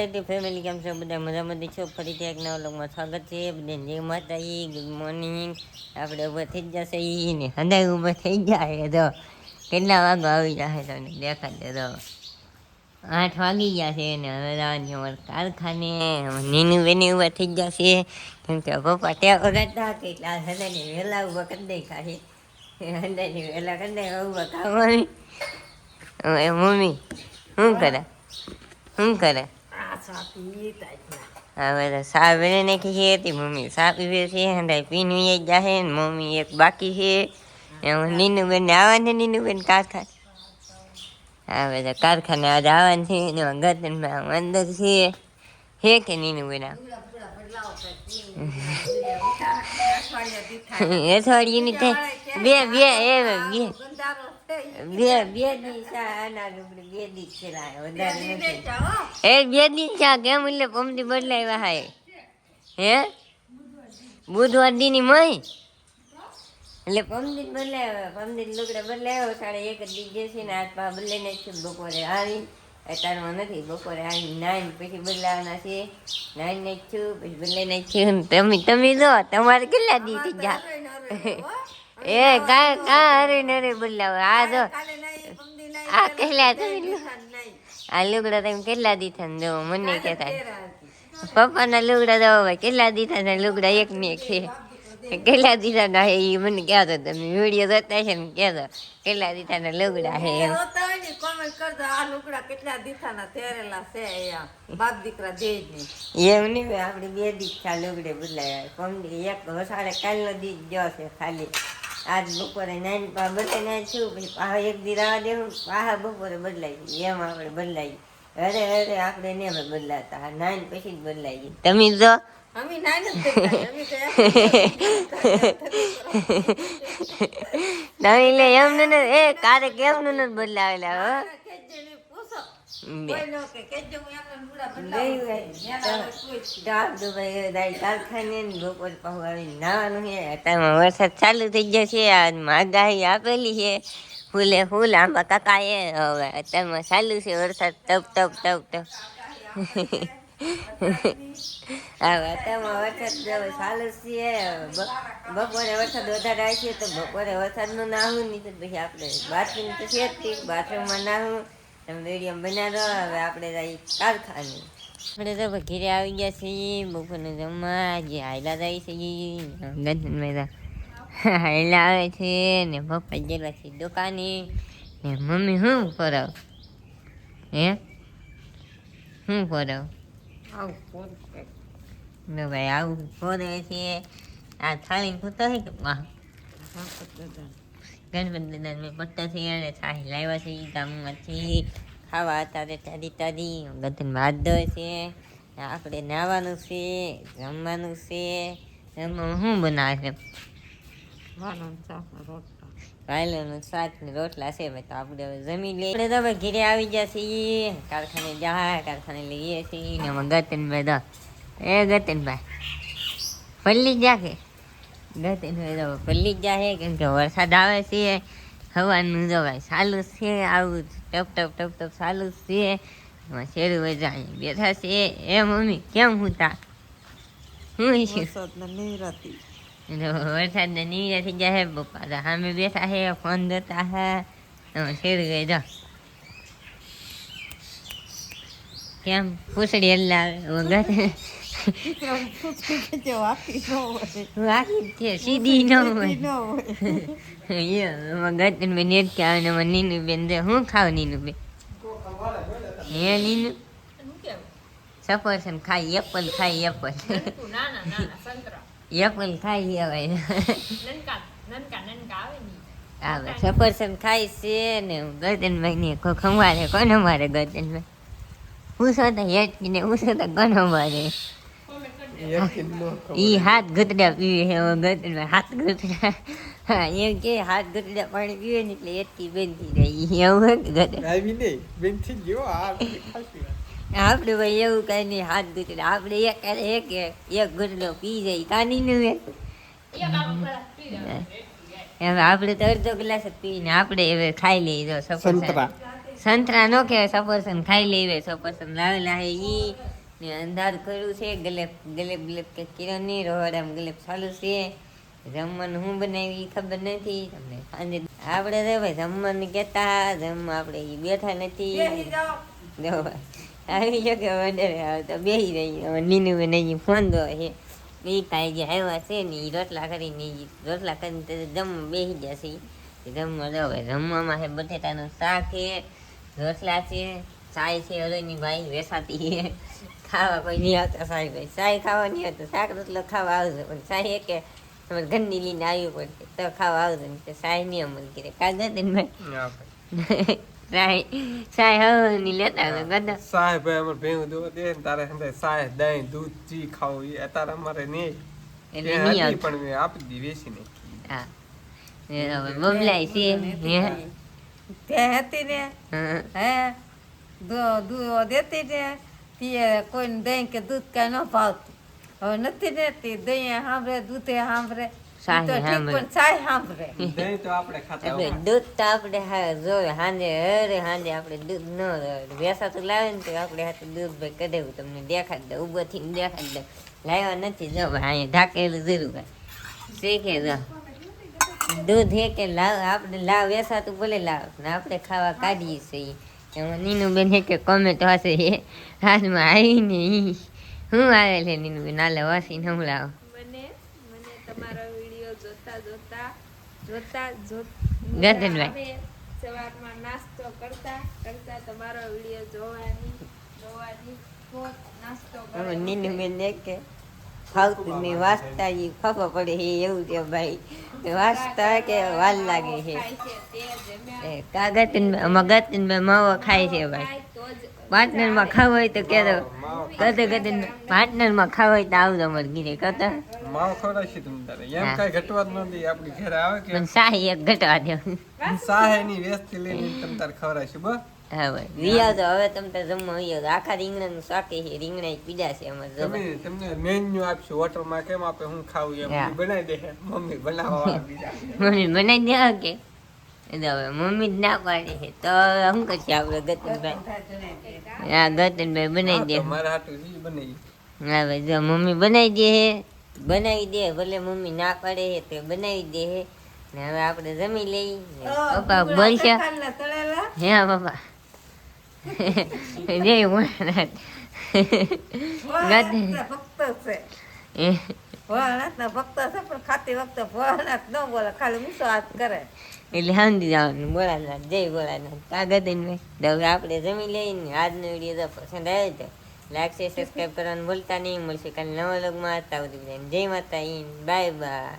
Family કેમ છો બધા મજામાં છો? ફરીથી એક નવા વ્લોગમાં સ્વાગત છે. બધા જય માતાજી, ગુડ મોર્નિંગ. આપણે ઊભા થઈ જશે ને હંધાઈ ઊભા થઈ જાય તો કેટલા વાગો આવી જશે તમને દેખાડે તો 8 વાગી ગયા છે ને હવે જવાની અમારે કારખાને. નીનું બેની ઊભા થઈ જશે કેમ કે પપ્પા ત્યાં વગાડતા કે એટલે હંધાઈને વહેલા ઊભા કરી દઈ ખાશે. હંધાઈને વહેલા કરી દઈ ઊભા ખાવાની. મમ્મી શું કરે શું કરે? હવે તો સા વેને નાખી છે હતી મમ્મી સા પીવે છે હંધાઈ પીને જાહે ને મમ્મી એક બાકી છે. નીનું બેન આવવાનું નીનું બેન કારખાને. હવે તો કારખાને આજે આવવાનું છે ને ગતનમાં અંદર છે હે કે નીનું બેન અઠવાડિયુંની બે બે બે બે બે દી બે દી છેલ્લા વધારે નથી. એ બે દી ચા કેમ એટલે પમથી બદલાવ્યા હાય હે બુધવાર દી ની મય એટલે પમદી બદલાવ્યા પમદી લુગડા બદલાવ્યો 1:30 દી જશે ને આજ પા બદલાઈ નાખ્યું. બપોરે આવી અત્યારમાં નથી બપોરે આવી 9 પછી બદલાવાના છે. 9 નાખ્યું પછી બદલાઈ નાખ્યું. તમે જો તમારે કેટલા દી થઈ જા એ કા અરે નરે બદલાવ આ જો આ કેટલા આ લુગડા તમે કેટલા દીધા ને જો મને કહેતા પપ્પાના લુગડા દો ભાઈ કેટલા દીધા ને લુગડા એક ને એક છે કેટલા દીધા ના હે એ મને કહેતો તમે વિડીયો જોતા છે ને કહેતો કેટલા દીધા ના લુગડા હે એમ કોમેન્ટ કરજો આ લુગડા કેટલા દીધા ના તેરેલા છે બાપ દીકરા દેજ ને એમ નહીં આપણે 2 દીધા લુગડે બદલાયા કોમડી એક વસાડે કાલનો દી ગયો છે ખાલી આજ બપોરે 9 પા બદલાઈ નાખ્યું પછી પાછા એક દી રાવા દેવું પાછા બપોરે બદલાઈ એમ આપણે બદલાઈ અરે અરે આપણે ને બદલાતા 9 પછી જ બદલાઈ તમે જો અમે નાઈ નથી નવી લે એમ ને એ કારે કેમ ન બદલાવેલા હો વરસાદ ચાલુ થઈ જશે. આગાહી આપેલી છે ફૂલે ફૂલ આંબા કાકા એ હવે અત્યારમાં ચાલુ છે વરસાદ ટપ ટપ ટપ ટપ. હા અત્યારમાં વરસાદ ચાલુ છે. બપોરે વરસાદ વધારે આવશે તો બપોરે વરસાદનું નાહવું નહીં તો પછી આપણે બાથરૂમ તો છે જ બાથરૂમમાં નાહવું. વિડીયો બનાવો. હવે આપણે જઈએ કારખાને. આપણે તો ઘેરે આવી ગયા છીએ બપોરને જમવા જે હાયલા જાય છે ગંધન હાયલા આવે છે ને પપ્પા ગયેલા છે દુકાને ને મમ્મી શું કરાવ હે શું કરાવ ભાઈ આવું ફોરે છે. આ થાળી પૂછતો છે કે ગણપતિ દાદા મેં પટ્ટા છે અને સાહી લાવ્યા છે ગામમાંથી ખાવા અત્યારે તારી તારી ગધન ભાત ધોય છે. આપણે નાવાનું છે જમવાનું છે. એમાં શું બનાવે છે વાયલોનું શાક ને રોટલા છે ભાઈ તો આપણે હવે જમી લઈએ. આપણે તો હવે ઘેરે આવી ગયા છીએ કારખાને કારખાને લઈએ છીએ ને એમાં ગતનભાઈ દો એ ગતનભાઈ પલ્લી જા કે ગતનભાઈ તો પલ્લી જ જાય કેમ કે વરસાદ આવે છે હવાનું જો ભાઈ ચાલુ છે આવું ટપ ટપ ટપ ટપ ચાલુ છે. એમાં શેરું વજા બેઠા છે. એ મમ્મી કેમ હું તા શું છે વરસાદ ને નિરાથી જાય પપ્પા તો સામે બેઠા છે ફોન જોતા હે. એમાં શેરું ગઈ જો કેમ પૂછડી હલાવે સીધી ન હોય ગતન બેન નેટ કે આવે ને નીનું બેન દે હું ખાવ નીનું બેન હે નીનું સફરજન ખાઈ એપલ ખાઈ એપલ એપલ ખાઈ હવે આવે સફરજન ખાઈ છે ને ગતનભાઈ ને ખંવારે કોને મારે ગતનભાઈ પૂછો હેઠ ને પૂછો તો કોને મારે ઈ હાથ ગતડા પીવે છે ગતનભાઈ હાથ ગતડા હા એમ કે હાથ ગતડા પાણી પીવે ને એટલે એટકી બેન થઈ જાય એવું કે આપણે ભાઈ એવું કઈ નહીં હાથ ગતડા આપણે એક ગતડો પી જાય કાની નું હવે આપણે તો અડધો ગ્લાસ જ પીને આપણે હવે ખાઈ લઈએ. જો સફરજન સંતરા નો કહેવાય સફરજન ખાઈ લઈએ. સફરજન લાવેલા હે ઈ ને અંધારું કર્યું છે, ગલેબ ગલેબ ગલેબ કે કિરણ ની રોહડામાં ગલેબ ચાલુ છે. જમવાનું હું બનાવી ખબર નથી તમને. સાંજે આપણે રે ભાઈ જમવાનું કહેતા જમવા આપણે ઈ બેઠા નથી. જો આવી જો કે ઓર્ડર આવે તો બેસી રહી. હવે નીનુ બેન અહીં ફોન દો છે એ કાંઈ જે આવ્યા છે ને એ રોટલા કરીને રોટલા કરીને જમવા બેસી ગયા છે. જમવા દો ભાઈ જમવામાં છે બટેટાનું શાક છે, રોટલા છે, ચાય છે હરોઈની ભાઈ વેસાતી છે. ખાવા કોઈ નહીં આવતા સાહેબ ભાઈ ચાય ખાવા નહીં આવતું, શાક રોટલો ખાવા આવજો પણ ચાય કે તમારે ઘરની લઈને આવ્યું પડશે તો ખાવા આવજો ને ચાય નહીં અમલ કરે કાગળ ને ભાઈ સાય હવાની લેતા આવે ગદા સાહેબ ભાઈ અમારે ભેગું દૂધ દે ને તારે હંધાય સાહેબ દહીં દૂધ જી ખાવું એ અત્યારે અમારે નહીં એટલે નહીં આવતું. પણ મેં આપી દી વેચી નહીં. હા એ હવે બબલાય છે હે તે હતી ને હા હે દૂધ દેતી ને તે કોઈને દહીં કે દૂધ કાંઈ ન ભાવતું. હવે નથી ને તે દહીં સાંભળે દૂધે સાંભળે સાહે તો ઠીક સાંભળે. પણ ચાય સાંભળે. દહીં તો આપણે ખાતા એટલે હોય. દૂધ તો આપણે હા જોવે સાંજે અરે સાંજે આપણે દૂધ ન વેસાતું લાવે ને તો આપણે હાથે દૂધ ભાઈ કઢાવું તમને દેખાડી દે ઊભો થઈને દેખાડી દે. લાવ્યા નથી જો ભાઈ અહીંયા ઢાકેલું જરૂર ભાઈ શીખે જો દૂધ હે કે લાવ આપણે લાવ વેસાતું ભલે લાવ ને આપણે ખાવા કાઢીએ છીએ. એમાં નીનુબેન હે કે કોમેન્ટ હશે એ હાથમાં આવીને ઈ શું આવે છે નીનુબેન હાલે વાસીને હમણાં મને તમારો વિડીયો જોતા ગગનભાઈ. આવે સવારમાં નાસ્તો કરતા તમારો વિડીયો જોવાની નાસ્તો હવે નીનુબેન ને કે ફાવતું નહીં વાંચતા ઈ ખબર પડે છે એવું છે ભાઈ વાંચતા કે વાર લાગે છે. મગજ માવો ખાય છે ભાઈ. પાર્ટનરમાં ખાવું હોય તો કહેતો કદે કદે પાર્ટનરમાં ખાવું હોય તો આવજો અમારે ઘીરે કહેતા માવો ખવડાવશે તમે તારે એમ કાંઈ ઘટવા જ નથી આપણી ઘરે આવે કે મને શાહી એક ઘટવા દો. સાહેની વેસ્ટથી લઈને તમે તારે ખવડાવશે બસ. હા ભાઈ વિયા તો હવે તમે તો જમવા વિયા તો આખા રીંગણાનું શાક છે રીંગણા પીડા છે અમારે જમવા. તમને મેન્યુ આપશું હોટલમાં કેમ આપે હું ખાવું એમ હા. ઈ બનાવી દે મમ્મી બનાવવા વાળા બીજા. મમ્મી બનાવી દે કે એટલે હવે મમ્મી જ ના પાડે છે તો શું કરશે આપણે ગતનભાઈ. હા ગતનભાઈ બનાવી દે. હા, તો મારા હાટુ ઈ બનાવી. હા ભાઈ જો મમ્મી બનાવી દે ભલે મમ્મી ના પાડે છે તો બનાવી દે છે ને હવે આપણે જમી લઈ ને પપ્પા બોલશે કાલના તળેલા હે પપ્પા જય ભોળાનાથ. ભોળાનાથના ભક્ત છે એ ભોળાનાથના ભક્ત છે પણ ખાતી વખતે ભોળાનાથ ન બોલે ખાલી ઊંચો હાથ કરે. એટલે સમજી જવાનું ભોળાનાથ જય ભોળાનાથ કાગળ ભાઈ. તો હવે આપણે જમી લઈને આજનો વિડીયો તો પસંદ આવ્યો તો લાઈક શેર સબસ્ક્રાઈબ કરવાનું ભૂલતા નહીં. મળશે કાલે નવા લોગમાં. જય માતા બાય બાય.